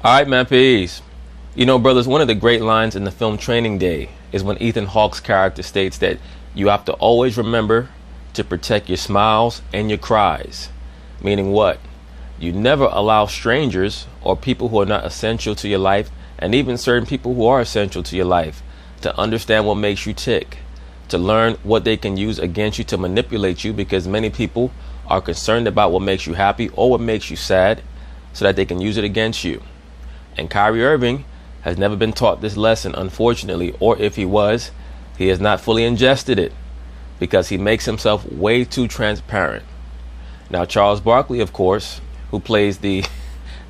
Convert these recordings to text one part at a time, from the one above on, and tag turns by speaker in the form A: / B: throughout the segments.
A: All right, man, peace. You know, brothers, one of the great lines in the film Training Day is when Ethan Hawke's character states that you have to always remember to protect your smiles and your cries. Meaning what? You never allow strangers or people who are not essential to your life, and even certain people who are essential to your life, to understand what makes you tick, to learn what they can use against you to manipulate you, because many people are concerned about what makes you happy or what makes you sad so that they can use it against you. And Kyrie Irving has never been taught this lesson, unfortunately, or if he was, he has not fully ingested it because he makes himself way too transparent. Now, Charles Barkley, of course, who plays the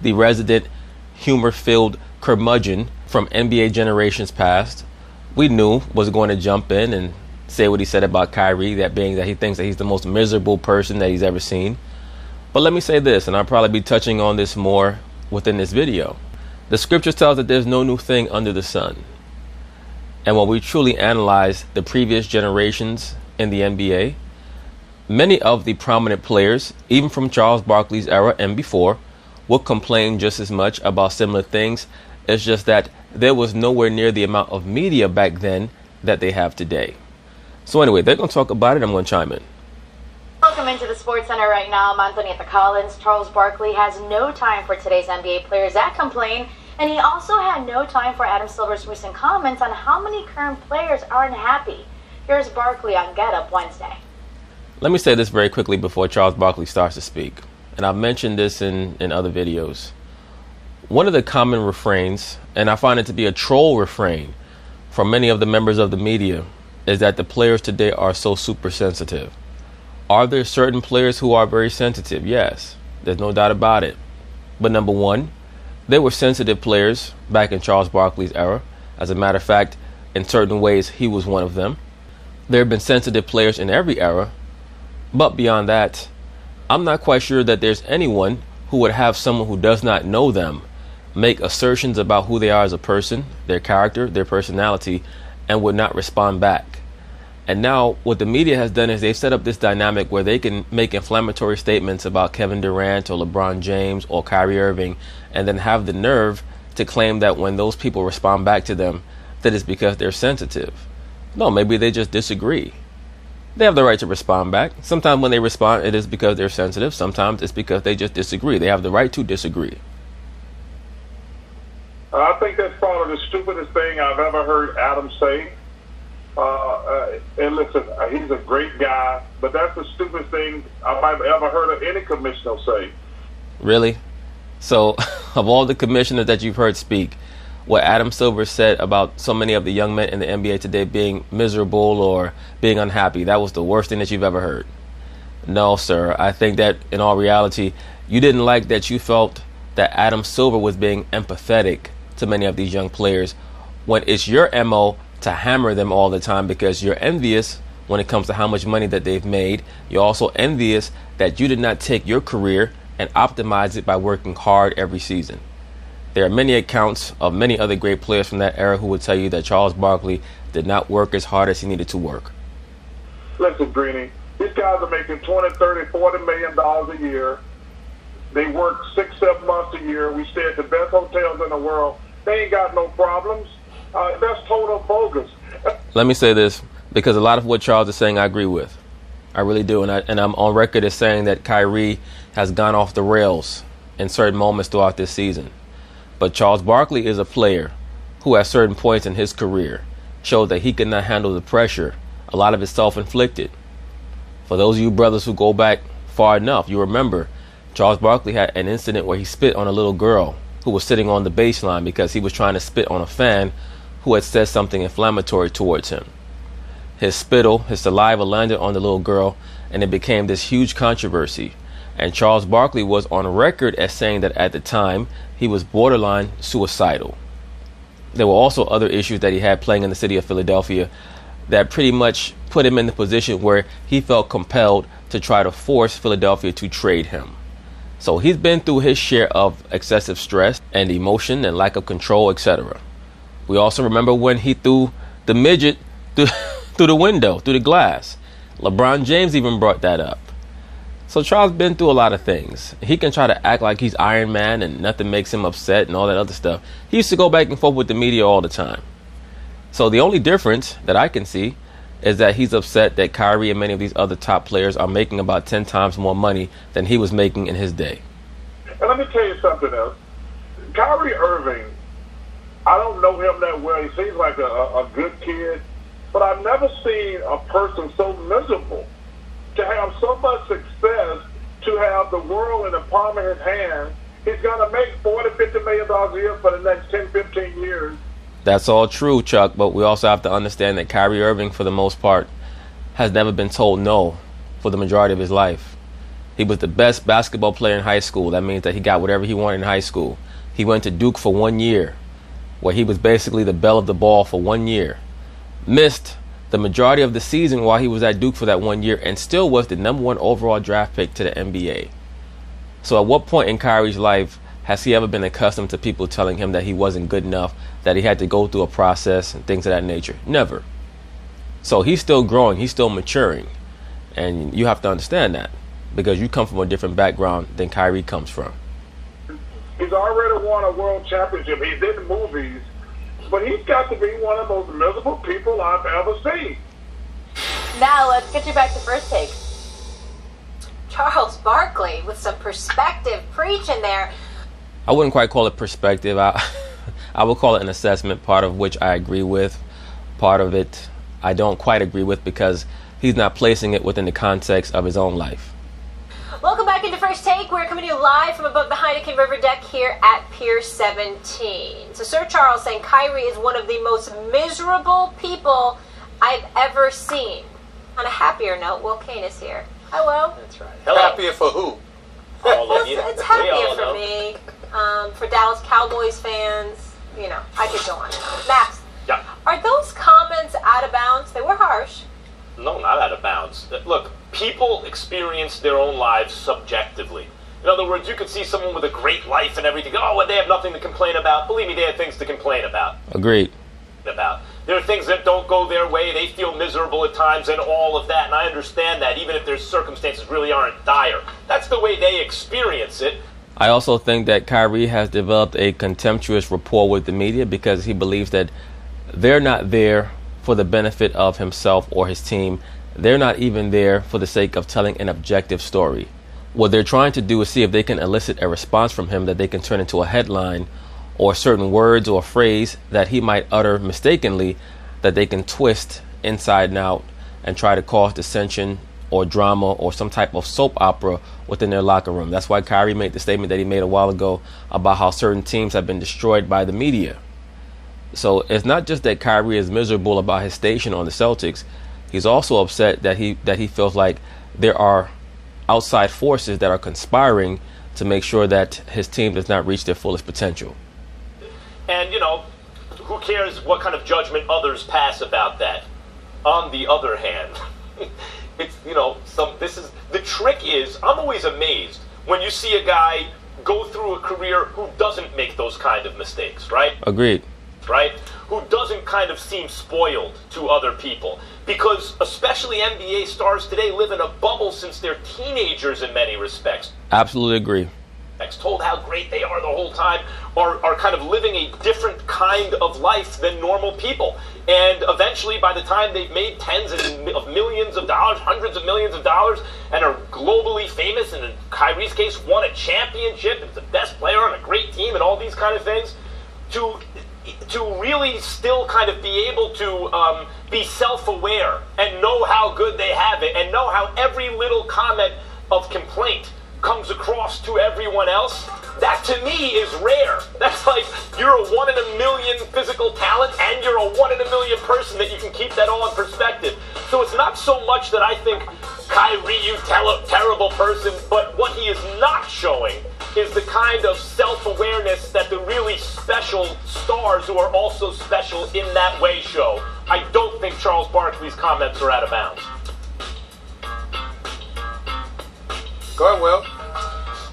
A: resident humor-filled curmudgeon from NBA generations past, we knew was going to jump in and say what he said about Kyrie, that being that he thinks that he's the most miserable person that he's ever seen. But let me say this, and I'll probably be touching on this more within this video. The scriptures tell us that there's no new thing under the sun. And when we truly analyze the previous generations in the NBA, many of the prominent players, even from Charles Barkley's era and before, would complain just as much about similar things. It's just that there was nowhere near the amount of media back then that they have today. So anyway, they're going to talk about it. I'm going to chime in.
B: Welcome into the Sports Center right now. I'm Antonietta Collins. Charles Barkley has no time for today's NBA players that complain, and he also had no time for Adam Silver's recent comments on how many current players aren't happy. Here's Barkley on Get Up Wednesday.
A: Let me say this very quickly before Charles Barkley starts to speak, and I've mentioned this in other videos. One of the common refrains, and I find it to be a troll refrain from many of the members of the media, is that the players today are so super sensitive. Are there certain players who are very sensitive? Yes, there's no doubt about it. But number one, there were sensitive players back in Charles Barkley's era. As a matter of fact, in certain ways, he was one of them. There have been sensitive players in every era. But beyond that, I'm not quite sure that there's anyone who would have someone who does not know them make assertions about who they are as a person, their character, their personality, and would not respond back. And now what the media has done is they've set up this dynamic where they can make inflammatory statements about Kevin Durant or LeBron James or Kyrie Irving, and then have the nerve to claim that when those people respond back to them, that it's because they're sensitive. No, maybe they just disagree. They have the right to respond back. Sometimes when they respond, it is because they're sensitive. Sometimes it's because they just disagree. They have the right to disagree.
C: I think that's probably the stupidest thing I've ever heard Adam say. And listen, he's a great guy, but that's the stupidest thing I've ever heard of any commissioner say.
A: Really? So, of all the commissioners that you've heard speak, what Adam Silver said about so many of the young men in the NBA today being miserable or being unhappy, that was the worst thing that you've ever heard? No, sir. I think that in all reality, you didn't like that you felt that Adam Silver was being empathetic to many of these young players when it's your MO to hammer them all the time because you're envious when it comes to how much money that they've made. You're also envious that you did not take your career and optimize it by working hard every season. There are many accounts of many other great players from that era who would tell you that Charles Barkley did not work as hard as he needed to work.
C: Listen, Greeny, these guys are making $20, $30, $40 million a year. They work 6-7 months a year. We stay at the best hotels in the world. They ain't got no problems. That's total bogus.
A: Let me say this, because a lot of what Charles is saying I agree with. I really do. And I'm on record as saying that Kyrie has gone off the rails in certain moments throughout this season. But Charles Barkley is a player who at certain points in his career showed that he could not handle the pressure. A lot of it self-inflicted. For those of you brothers who go back far enough, you remember Charles Barkley had an incident where he spit on a little girl who was sitting on the baseline because he was trying to spit on a fan who had said something inflammatory towards him. His spittle, his saliva landed on the little girl, and it became this huge controversy. And Charles Barkley was on record as saying that at the time he was borderline suicidal. There were also other issues that he had playing in the city of Philadelphia that pretty much put him in the position where he felt compelled to try to force Philadelphia to trade him. So he's been through his share of excessive stress and emotion and lack of control, etc. We also remember when he threw the midget through the window, through the glass. LeBron James even brought that up. So Charles been through a lot of things. He can try to act like he's Iron Man and nothing makes him upset and all that other stuff. He used to go back and forth with the media all the time. So the only difference that I can see is that he's upset that Kyrie and many of these other top players are making about 10 times more money than he was making in his day.
C: And let me tell you something else. Kyrie Irving, I don't know him that well. He seems like a good kid, but I've never seen a person so miserable to have so much success, to have the world in the palm of his hand. He's going to make $40-50 million a year for the next 10, 15 years.
A: That's all true, Chuck, but we also have to understand that Kyrie Irving, for the most part, has never been told no for the majority of his life. He was the best basketball player in high school. That means that he got whatever he wanted in high school. He went to Duke for 1 year, where he was basically the belle of the ball for 1 year. Missed the majority of the season while he was at Duke for that 1 year, and still was the #1 overall draft pick to the NBA. So at what point in Kyrie's life has he ever been accustomed to people telling him that he wasn't good enough, that he had to go through a process and things of that nature? Never. So he's still growing, he's still maturing. And you have to understand that, because you come from a different background than Kyrie comes from.
C: He's already won a world championship. He's in movies, but he's got to be one of the most miserable people I've ever seen.
B: Now let's get you back to First Take. Charles Barkley with some perspective preaching there.
A: I wouldn't quite call it perspective. I would call it an assessment, part of which I agree with. Part of it I don't quite agree with, because he's not placing it within the context of his own life.
B: Welcome back into First Take. We're coming to you live from above the Heineken River deck here at Pier 17. So Sir Charles saying Kyrie is one of the most miserable people I've ever seen. On a happier note, Will Kane is here. Hi, Will.
D: That's right. Happier for who? All of you.
B: It's happier for me. For Dallas Cowboys fans, you know, I could go on. Max,
D: Yeah.
B: are those comments out of bounds? They were harsh.
D: No, not out of bounds. Look, people experience their own lives subjectively. In other words, you could see someone with a great life and everything. Oh, well, they have nothing to complain about. Believe me, they have things to complain about.
A: Agreed.
D: There are things that don't go their way. They feel miserable at times and all of that. And I understand that, even if their circumstances really aren't dire. That's the way they experience it.
A: I also think that Kyrie has developed a contemptuous rapport with the media, because he believes that they're not there for the benefit of himself or his team. They're not even there for the sake of telling an objective story. What they're trying to do is see if they can elicit a response from him that they can turn into a headline, or certain words or phrase that he might utter mistakenly that they can twist inside and out and try to cause dissension or drama or some type of soap opera within their locker room. That's why Kyrie made the statement that he made a while ago about how certain teams have been destroyed by the media. So it's not just that Kyrie is miserable about his station on the Celtics. He's also upset that he feels like there are outside forces that are conspiring to make sure that his team does not reach their fullest potential.
D: And, you know, who cares what kind of judgment others pass about that? On the other hand, it's, you know, the trick is, I'm always amazed when you see a guy go through a career who doesn't make those kind of mistakes, right?
A: Agreed.
D: Right? Who doesn't kind of seem spoiled to other people. Because especially NBA stars today live in a bubble since they're teenagers in many respects.
A: Absolutely agree.
D: Told how great they are the whole time, are kind of living a different kind of life than normal people. And eventually, by the time they've made tens of millions of dollars, hundreds of millions of dollars, and are globally famous, and in Kyrie's case, won a championship, and is the best player on a great team, and all these kind of things, to really still kind of be able to be self-aware and know how good they have it, and know how every little comment of complaint comes across to everyone else, that to me is rare. That's like, you're a 1 in a million physical talent, and you're a 1 in a million person that you can keep that all in perspective. So it's not so much that I think, Kyrie, you terrible person, but what he is not showing is the kind of self-awareness that the really special stars who are also special in that way show. I don't think Charles Barkley's comments are out of bounds.
E: Go ahead, Will.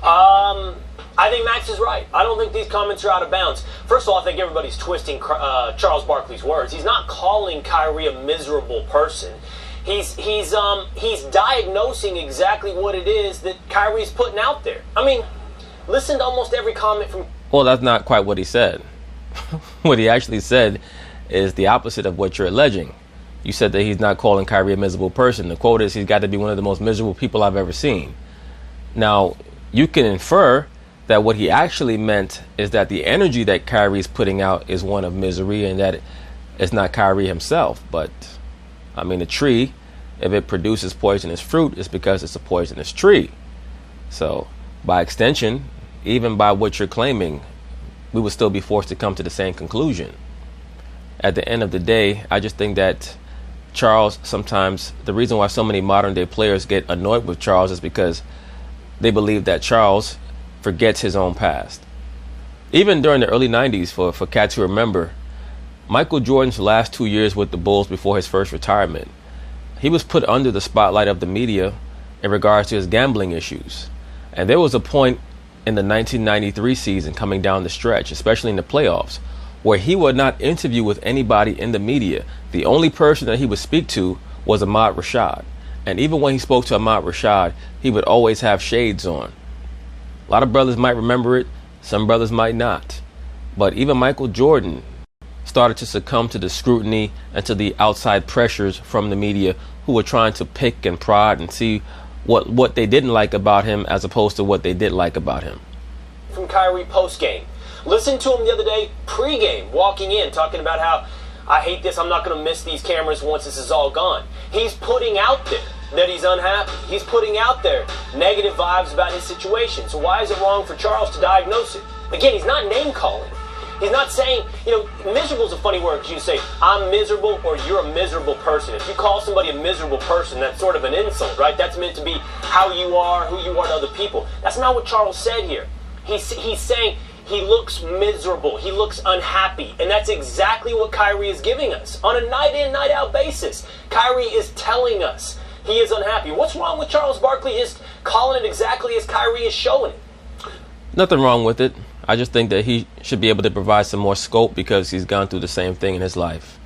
F: I think Max is right. I don't think these comments are out of bounds. First of all, I think everybody's twisting Charles Barkley's words. He's not calling Kyrie a miserable person. He's diagnosing exactly what it is that Kyrie's putting out there. I mean, listen to almost every comment from.
A: Well, that's not quite what he said. What he actually said is the opposite of what you're alleging. You said that he's not calling Kyrie a miserable person. The quote is, he's got to be one of the most miserable people I've ever seen. Now, you can infer that what he actually meant is that the energy that Kyrie's putting out is one of misery and that it's not Kyrie himself. But, I mean, a tree, if it produces poisonous fruit, it's because it's a poisonous tree. So, by extension, even by what you're claiming, we would still be forced to come to the same conclusion. At the end of the day, I just think that Charles, sometimes the reason why so many modern day players get annoyed with Charles is because they believe that Charles forgets his own past. Even during the early 90s, for cats who remember, Michael Jordan's last 2 years with the Bulls before his first retirement, he was put under the spotlight of the media in regards to his gambling issues. And there was a point in the 1993 season coming down the stretch, especially in the playoffs, where he would not interview with anybody in the media. The only person that he would speak to was Ahmad Rashad. And even when he spoke to Ahmad Rashad, he would always have shades on. A lot of brothers might remember it, some brothers might not. But even Michael Jordan started to succumb to the scrutiny and to the outside pressures from the media, who were trying to pick and prod and see what they didn't like about him as opposed to what they did like about him.
F: From Kyrie post-game. Listen to him the other day pre-game, walking in, talking about how, I hate this, I'm not going to miss these cameras once this is all gone. He's putting out there that he's unhappy. He's putting out there negative vibes about his situation. So why is it wrong for Charles to diagnose it? Again, he's not name-calling. He's not saying, miserable is a funny word, because you say, I'm miserable or you're a miserable person. If you call somebody a miserable person, that's sort of an insult, right? That's meant to be how you are, who you are to other people. That's not what Charles said here. He's saying he looks miserable, he looks unhappy, and that's exactly what Kyrie is giving us on a night-in, night-out basis. Kyrie is telling us he is unhappy. What's wrong with Charles Barkley just calling it exactly as Kyrie is showing it?
A: Nothing wrong with it. I just think that he should be able to provide some more scope because he's gone through the same thing in his life.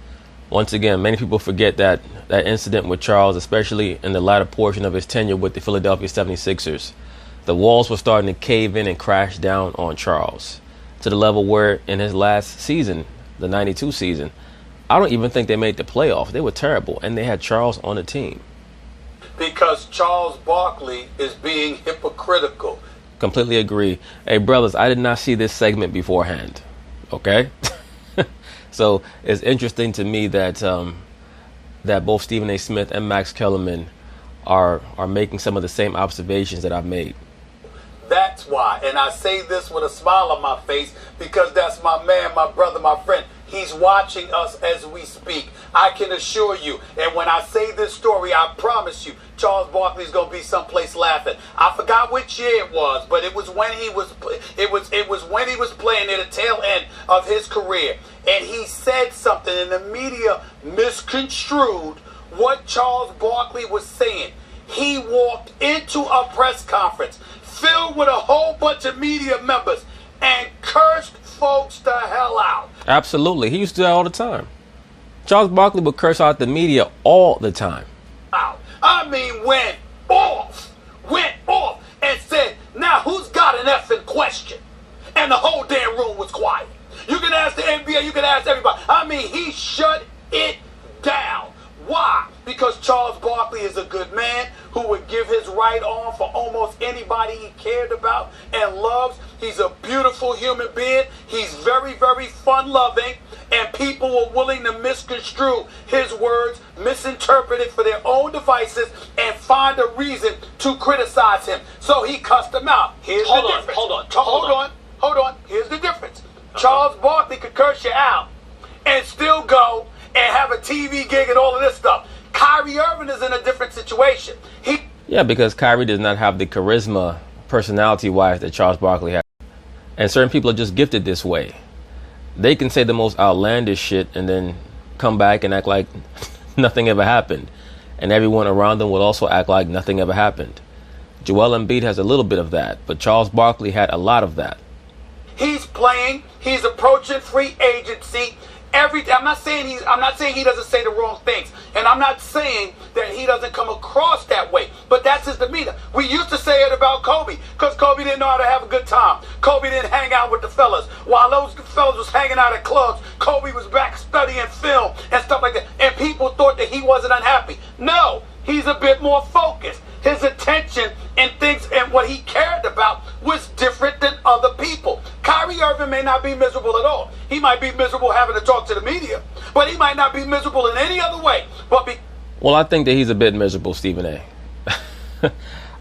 A: Once again, many people forget that incident with Charles, especially in the latter portion of his tenure with the Philadelphia 76ers. The walls were starting to cave in and crash down on Charles to the level where in his last season, the 92 season, I don't even think they made the playoffs. They were terrible, and they had Charles on the team.
E: Because Charles Barkley is being hypocritical.
A: Completely agree. Hey, brothers, I did not see this segment beforehand. Okay? So it's interesting to me that that both Stephen A. Smith and Max Kellerman are making some of the same observations that I've made.
E: That's why. And I say this with a smile on my face because that's my man, my brother, my friend. He's watching us as we speak. I can assure you. And when I say this story, I promise you, Charles Barkley's going to be someplace laughing. I forgot which year it was, but it was when he was when he was playing at the tail end of his career. And he said something and the media misconstrued what Charles Barkley was saying. He walked into a press conference filled with a whole bunch of media members and cursed folks the hell out.
A: Absolutely. He used to do that all the time. Charles Barkley would curse out the media all the time.
E: I mean, went off, and said, now who's got an effing question? And the whole damn room was quiet. You can ask the NBA, you can ask everybody. I mean, he shut it down. Why? Because Charles Barkley is a good man who would give his right arm for almost anybody he cared about and loves. He's a beautiful human being. He's very, very fun-loving. And people were willing to misconstrue his words, misinterpret it for their own devices, and find a reason to criticize him. So he cussed them out. Here's the difference. Hold on. Here's the difference. Charles Barkley could curse you out and still go and have a TV gig and all of this stuff. Kyrie Irving is in a different situation.
A: Yeah, because Kyrie does not have the charisma, personality-wise, that Charles Barkley has. And certain people are just gifted this way. They can say the most outlandish shit and then come back and act like nothing ever happened. And everyone around them will also act like nothing ever happened. Joel Embiid has a little bit of that, but Charles Barkley had a lot of that.
E: He's playing. He's approaching free agency. I'm not saying he doesn't say the wrong things, and I'm not saying that he doesn't come across that way, but that's his demeanor. We used to say it about Kobe, because Kobe didn't know how to have a good time. Kobe didn't hang out with the fellas. While those fellas was hanging out at clubs, Kobe was back studying film and stuff like that, and people thought that he wasn't unhappy. No, he's a bit more focused. His attention and things and what he cared about was different than other people. Kyrie Irving may not be miserable at all. He might be miserable having to talk to the media, but he might not be miserable in any other way.
A: Well, I think that he's a bit miserable, Stephen A.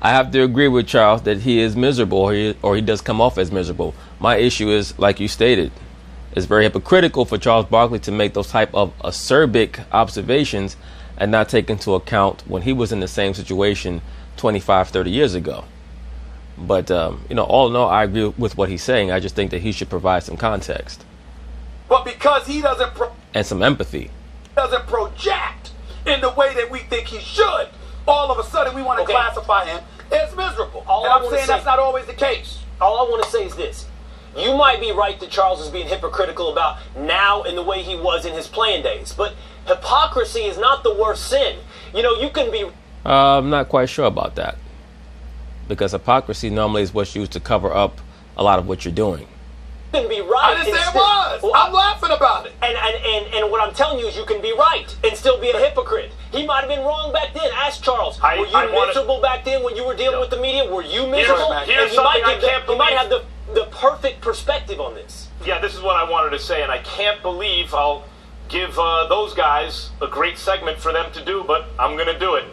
A: I have to agree with Charles that he is miserable, or he does come off as miserable. My issue is, like you stated, it's very hypocritical for Charles Barkley to make those type of acerbic observations and not take into account when he was in the same situation 25, 30 years ago. But, all in all, I agree with what he's saying. I just think that he should provide some context.
E: But because he doesn't
A: and some empathy.
E: Doesn't project in the way that we think he should, all of a sudden we want to classify him as miserable. I'm saying that's not always the case.
F: All I want to say is this. You might be right that Charles is being hypocritical about now and the way he was in his playing days, but hypocrisy is not the worst sin. You can be...
A: I'm not quite sure about that, because hypocrisy normally is what's used to cover up a lot of what you're doing.
F: You can be right.
E: I didn't say it was. Well, I'm laughing about it.
F: And what I'm telling you is you can be right and still be a hypocrite. He might have been wrong back then. Ask Charles. Were you miserable back then when you were dealing with the media? Were you miserable?
D: Here's something I can't believe.
F: You might have the perfect perspective on this.
D: Yeah, this is what I wanted to say, and I can't believe I'll give those guys a great segment for them to do, but I'm going to do it.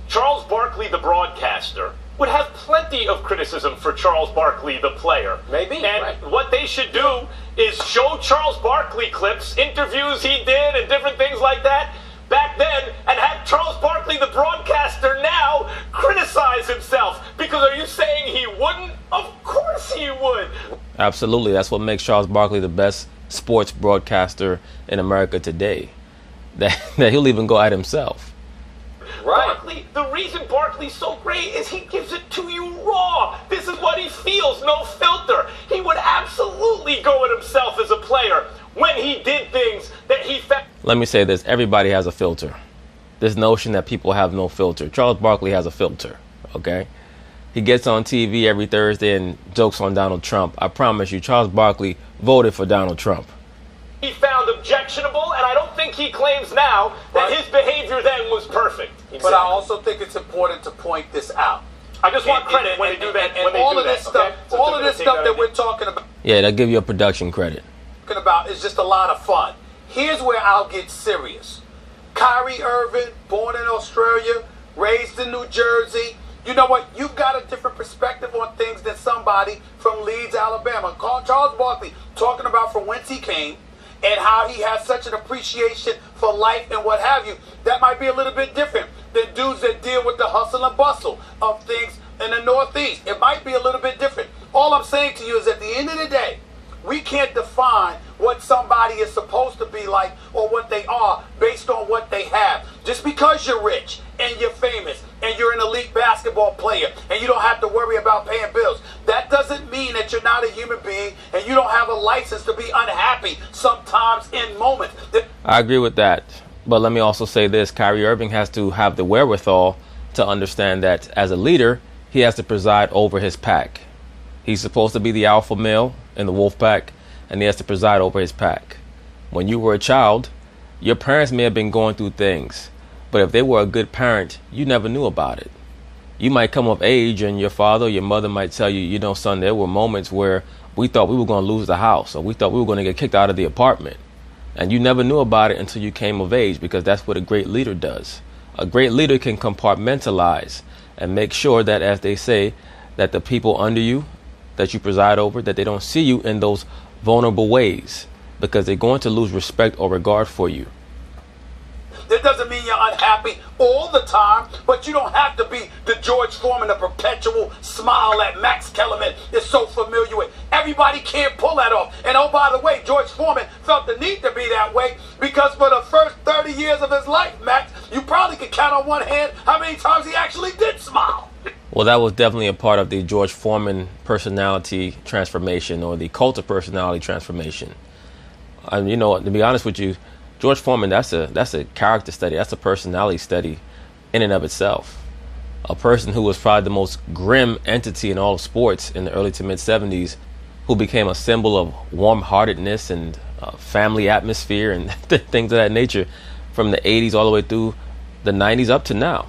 D: Charles Barkley, the broadcaster, would have plenty of criticism for Charles Barkley, the player.
F: Maybe.
D: And what they should do is show Charles Barkley clips, interviews he did, and different things like that back then, and have Charles Barkley, the broadcaster, now criticize himself. Because are you saying he wouldn't? Of course he would.
A: Absolutely. That's what makes Charles Barkley the best sports broadcaster in America today. That he'll even go at himself.
D: Right. Barkley, the reason Barkley's so great is he gives it to you raw. This is what he feels, no filter. He would absolutely go at himself as a player when he did things that he felt.
A: Let me say this. Everybody has a filter. This notion that people have no filter. Charles Barkley has a filter, okay? He gets on TV every Thursday and jokes on Donald Trump. I promise you, Charles Barkley voted for Donald Trump.
D: He found objectionable, and I don't think he claims now that his behavior then was perfect.
E: Exactly. But I also think it's important to point this out.
D: I just want credit when they do that.
E: And all of this stuff, all of this stuff that we're talking about.
A: Yeah, they'll give you a production credit.
E: About is just a lot of fun. Here's where I'll get serious. Kyrie Irving, born in Australia, raised in New Jersey. You know what? You've got a different perspective on things than somebody from Leeds, Alabama. Charles Barkley talking about from whence he came and how he has such an appreciation for life and what have you. That might be a little bit different than dudes that deal with the hustle and bustle of things in the Northeast. It might be a little bit different. All I'm saying to you is at the end of the day, we can't define what somebody is supposed to be like or what they are based on what they have. Just because you're rich and you're famous and you're an elite basketball player and you don't have to worry about paying bills, that doesn't mean that you're not a human being and you don't have a license to be unhappy sometimes in moments.
A: I agree with that. But let me also say this. Kyrie Irving has to have the wherewithal to understand that as a leader, he has to preside over his pack. He's supposed to be the alpha male in the wolf pack, and he has to preside over his pack. When you were a child, your parents may have been going through things, but if they were a good parent, you never knew about it. You might come of age and your father or your mother might tell you, you know, son, there were moments where we thought we were going to lose the house, or we thought we were going to get kicked out of the apartment. And you never knew about it until you came of age, because that's what a great leader does. A great leader can compartmentalize and make sure that, as they say, that the people under you that you preside over, that they don't see you in those vulnerable ways, because they're going to lose respect or regard for you.
E: That doesn't mean you're unhappy all the time, but you don't have to be the George Foreman, the perpetual smile that Max Kellerman is so familiar with. Everybody can't pull that off. And oh, by the way, George Foreman felt the need to be that way because for the first 30 years of his life, Max, you probably could count on one hand how many times he actually did smile.
A: Well, that was definitely a part of the George Foreman personality transformation, or the cult of personality transformation. And to be honest with you, George Foreman, that's a character study. That's a personality study in and of itself. A person who was probably the most grim entity in all of sports in the early to mid 70s, who became a symbol of warm-heartedness and family atmosphere and things of that nature from the 80s all the way through the 90s up to now.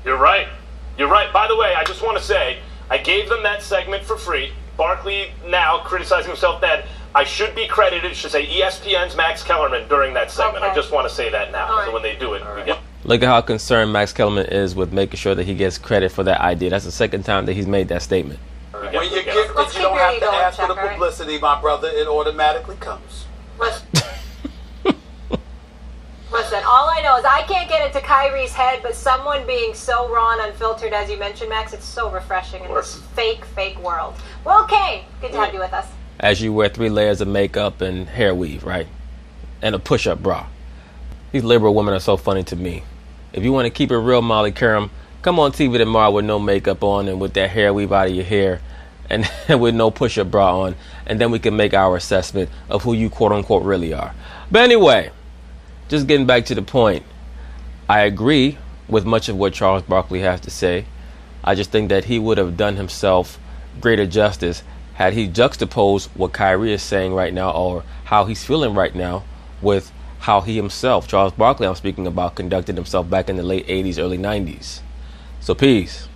D: You're right. You're right. By the way, I just want to say, I gave them that segment for free. Barkley now criticizing himself then. I should be credited, should say ESPN's Max Kellerman during that segment.
B: Okay.
D: I just want to say that now.
B: Right.
D: So when they do it, we get...
A: Look at how concerned Max Kellerman is with making sure that he gets credit for that idea. That's the second time that he's made that statement.
E: When you get
B: Let's
E: rich,
B: keep
E: you don't
B: your
E: have
B: ego
E: to
B: in
E: ask for
B: check,
E: the
B: all right?
E: publicity, my brother. It automatically comes.
G: Listen, all I know is I can't get into Kyrie's head, but someone being so raw and unfiltered, as you mentioned, Max, it's so refreshing in this fake world. Well, Kane, good to have you with us.
A: As you wear 3 layers of makeup and hair weave, right? And a push-up bra. These liberal women are so funny to me. If you want to keep it real, Molly Karam, come on TV tomorrow with no makeup on and with that hair weave out of your hair and with no push-up bra on, and then we can make our assessment of who you quote-unquote really are. But anyway, just getting back to the point, I agree with much of what Charles Barkley has to say. I just think that he would have done himself greater justice had he juxtaposed what Kyrie is saying right now or how he's feeling right now with how he himself, Charles Barkley I'm speaking about, conducted himself back in the late 80s, early 90s. So peace.